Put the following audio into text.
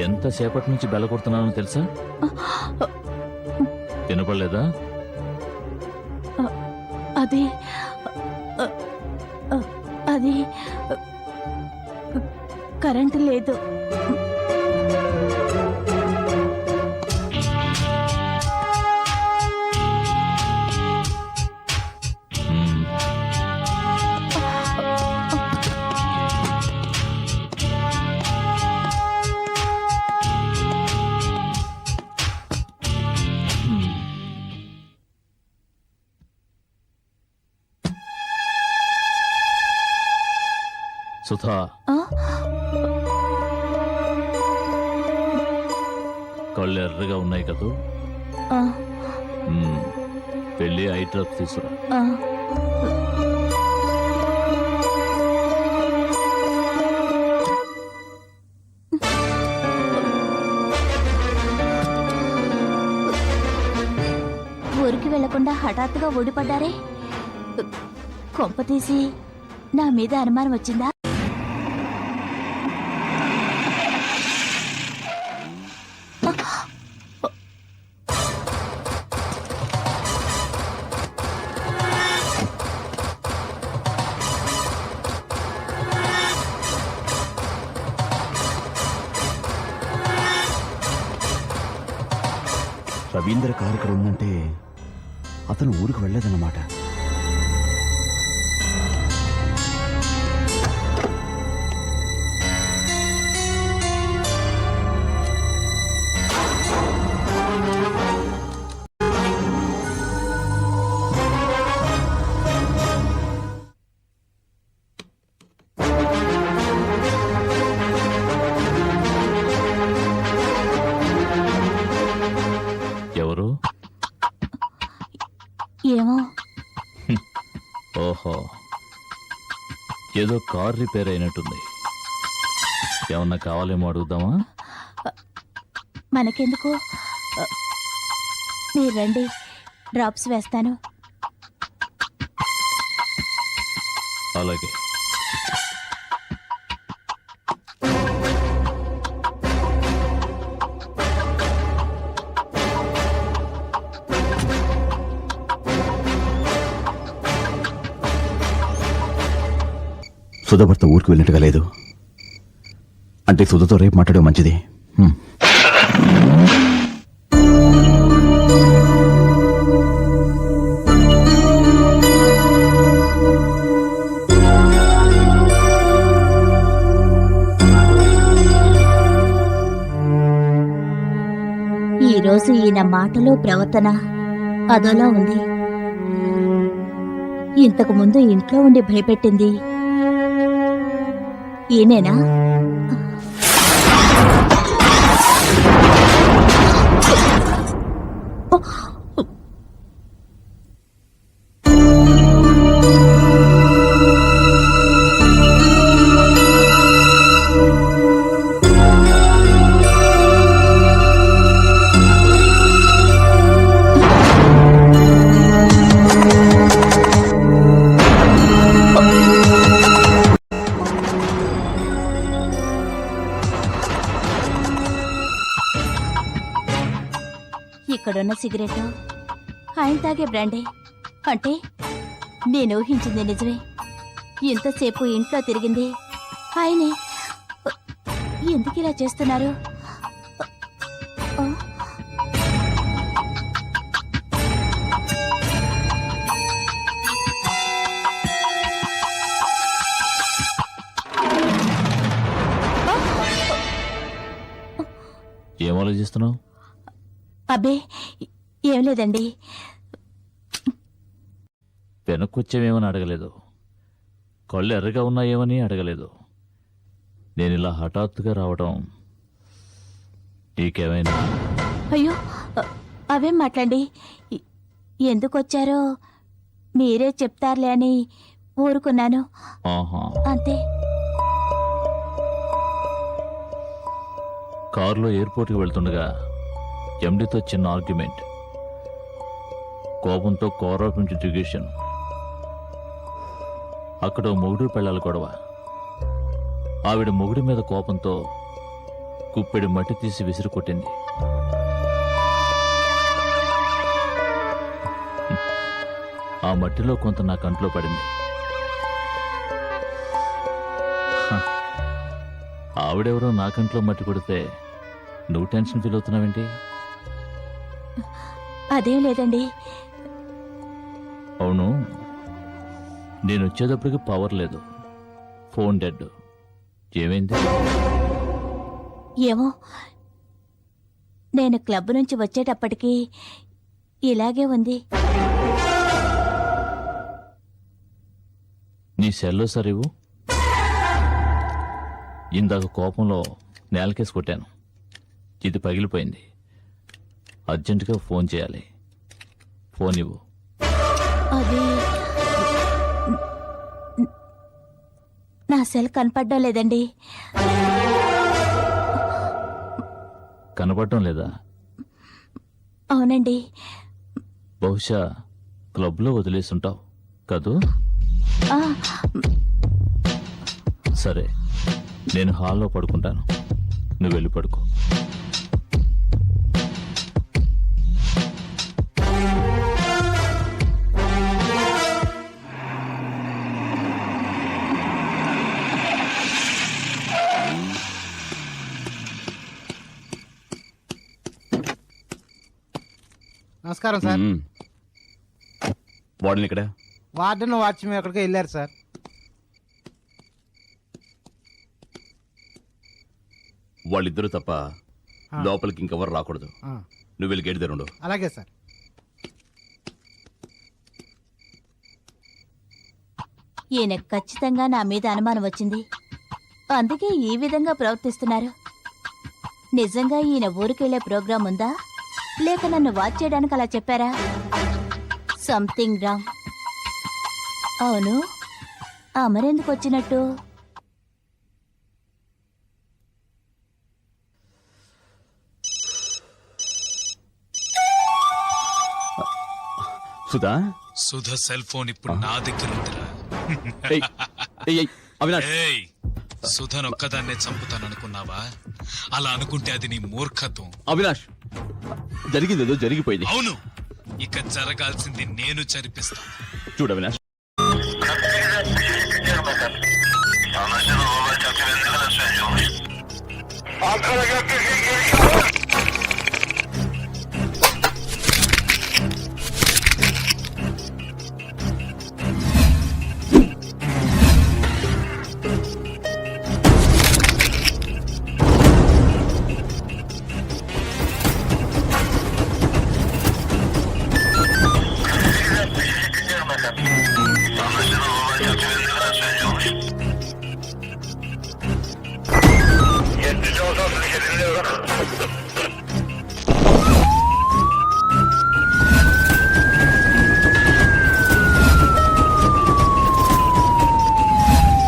ఎంతసేపటి నుంచి బెల్ల కొడుతున్నానో తెలుసా? వినపడలేదా? అది కరెంటు లేదు. సుధా, కళ్ళు ఎర్రగా ఉన్నాయి కదూ. వెళ్ళి ఐ డ్రాప్స్ తీసుకురా. ఊరికి వెళ్లకుండా హఠాత్తుగా ఓడిపడ్డారే. కొంప తీసి నా మీద అనుమానం వచ్చిందా? రవీంద్ర కారు ఇక్కడ ఉందంటే అతను ఊరికి వెళ్ళలేదన్నమాట. ఎవరు? ఏమో. ఓహో, ఏదో కార్ రిపేర్ అయినట్టుంది. ఏమన్నా కావాలేమో అడుగుదామా? మనకెందుకు, మీరు రండి, డ్రాప్స్ వేస్తాను. అలాగే. సుధ భర్త ఊరికి వెళ్ళినట్టుగా లేదు. అంటే సుధతో రేపు మాట్లాడడం మంచిది. ఈరోజు ఈయన మాటలు ప్రవర్తన అదోలా ఉంది. ఇంతకు ముందు ఇంట్లో ఉండి భయపెట్టింది ఈయనేనా? ఇక్కడున్న సిగరెట్ ఆయన తాగే బ్రాండే. అంటే నేను ఊహించింది నిజమే. ఇంతసేపు ఇంట్లో తిరిగింది ఆయనే. ఎందుకు ఇలా చేస్తున్నారు? ఏం ఆలోచిస్తున్నావు? అబ్బే ఏం లేదండి. వెనక్కొచ్చేమేమని అడగలేదు, కళ్ళు ఎర్రగా ఉన్నాయేమని అడగలేదు. నేను ఇలా హఠాత్తుగా రావడం నీకేమైనా? అయ్యో అవేం మాట్లాడి ఎందుకు వచ్చారో మీరే చెప్తారులే అని ఊరుకున్నాను ఆహా. అంతే. కారులో ఎయిర్పోర్ట్కి వెళ్తుండగా ఎండితో చిన్న ఆర్గ్యుమెంట్, కోపంతో కార్ ఆఫ్ ఇంట్రిగేషన్. అక్కడ మొగుడు పెళ్ళాల గొడవ. ఆవిడ మొగుడి మీద కోపంతో కుప్పెడి మట్టి తీసి విసిరి కొట్టింది. ఆ మట్టిలో కొంత నా కంట్లో పడింది. హ, ఆవిడెవరో నా కంట్లో మట్టి కొడితే నువ్వు టెన్షన్ ఫీల్ అవుతున్నావేంటి? అదేం లేదండి. అవును, నేను వచ్చేటప్పటికి పవర్ లేదు, ఫోన్ డెడ్. ఏమైంది? ఏమో నేను క్లబ్ నుంచి వచ్చేటప్పటికి ఇలాగే ఉంది. నీ సెల్లో సరివు. ఇందాక కోపంలో నేలకేసి కొట్టాను, ఇది పగిలిపోయింది. అర్జెంటుగా ఫోన్ చేయాలి. ఫోన్ ఇవ్వు. అది నా సెల్ కనపడడం లేదండి. కనపడటం లేదా? అవునండి. బహుశా క్లబ్లో వదిలేసుంటావు కదూ? ఆ, సరే, నేను హాల్లో పడుకుంటాను, నువ్వు వెళ్ళి పడుకో. నమస్కారం సార్. వార్డెన్ ఇక్కడ. వార్డెన్ వాచ్మెన్ ఎక్కడికి వెళ్ళారు సార్. వాళ్ళిద్దరూ తప్ప లోపలికి ఇంకెవరు రాకూడదు. ఆ, నువ్వు వెళ్ళి గేట్ దగ్గర ఉండు. అలాగే సార్. ఈయన ఖచ్చితంగా నా మీద అనుమానం వచ్చింది, అందుకే ఈ విధంగా ప్రవర్తిస్తున్నారు. నిజంగా ఈయన ఊరికెళ్లే ప్రోగ్రాం ఉందా, లేక నన్ను వాచ్ చేయడానికి అలా చెప్పారా? Something wrong. అవును, అమరెందుకు వచ్చినట్టు? సుధా. సుధ సెల్ ఫోన్ ఇప్పుడు నా దగ్గర ఉందిరా. ఏయ్, ఏయ్, ఏయ్, అవినాష్. ఏయ్, సుధనొక్కదాన్నే చంపుతాననుకున్నావా? అలా అనుకుంటే అది నీ మూర్ఖత్వం. అవినాష్, జరిగిందేదో జరిగిపోయింది. అవును, ఇక జరగాల్సింది నేను చరిపిస్తా. చూడు Avinash, Jetzt ist es auch noch nicht in der